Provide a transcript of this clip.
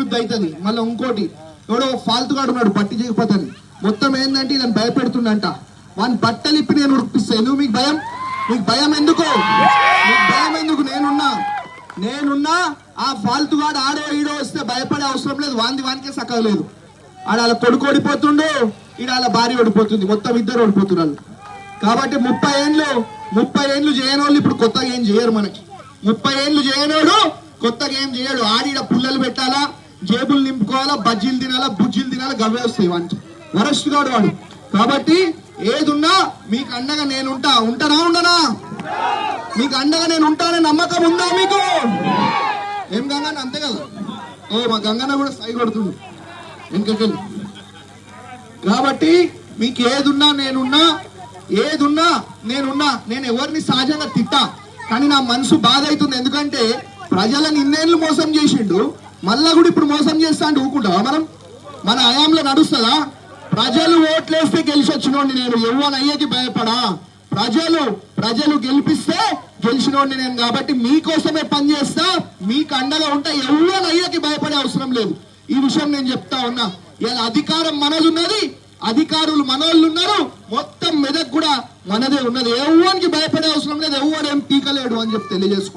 అభివృద్ధి అవుతుంది. మళ్ళీ ఇంకోటి ఎవడో ఫాల్తుగాడు ఉన్నాడు పట్టి చేయకపోతాను, మొత్తం ఏంటంటే ఇలా భయపెడుతుండంట. వాని బట్టలు ఇప్పి నేను ఉడిపిస్తా. ఎందుకు మీకు భయం? మీకు భయం ఎందుకు? మీకు భయం ఎందుకు? నేనున్నా ఆ ఫాల్తుగాడు ఆడో ఈడో వస్తే భయపడే అవసరం లేదు. వానికే సక్కలేదు. ఆడ కొడుకు ఓడిపోతుండు, ఈడ భార్య ఓడిపోతుంది, మొత్తం ఇద్దరు ఓడిపోతున్నారు. కాబట్టి 30 ఏళ్ళు చేయనోళ్ళు ఇప్పుడు కొత్తగా ఏం చేయరు. మనకి 30 ఏళ్ళు చేయనోడు కొత్తగా ఏం చేయడు. ఆడిడ పుల్లలు పెట్టాలా, జేబులు నింపుకోవాలా, బజ్జీలు తినాలా, బుజ్జీలు తినాలా, గవ్వే వస్తాయి వానికి. వరస్ట్ గాడు వాడు. కాబట్టి ఏదున్నా మీకు అండగా ఉంటానా ఉండనా? మీకు అండగా నేను ఉంటానే నమ్మకం ఉందా మీకు? ఏం గంగన్న అంతే కదా? ఓ మా గంగన్న కూడా సై కొడుతుంది వెనుకకెళ్ళి. కాబట్టి మీకు ఏదున్నా నేను ఎవరిని సహజంగా తిట్టా, కానీ నా మనసు బాధ అవుతుంది. ఎందుకంటే ప్రజలను ఇన్నేళ్ళు మోసం చేసిండు, మళ్ళా కూడా ఇప్పుడు మోసం చేస్తా అంటే ఊకుంటావా మనం? మన హయాంలో నడుస్తుందా? ప్రజలు ఓట్లేస్తే గెలిచి వచ్చినోండి నేను, ఎవరు అయ్యేకి భయపడా. ప్రజలు గెలిపిస్తే గెలిచినోండి నేను. కాబట్టి మీకోసమే పనిచేస్తా, మీకు అండగా ఉంటా. ఎవరు అయ్యేకి భయపడే అవసరం లేదు. ఈ విషయం నేను చెప్తా ఉన్నా. ఇలా అధికారం మనది ఉన్నది, అధికారులు మనోళ్ళు ఉన్నారు, మొత్తం మెదక్ కూడా మనదే ఉన్నది. ఎవరికి భయపడే అవసరం లేదు, ఎవరు ఏం పీకలేడు అని చెప్పి తెలియజేసుకుంటారు.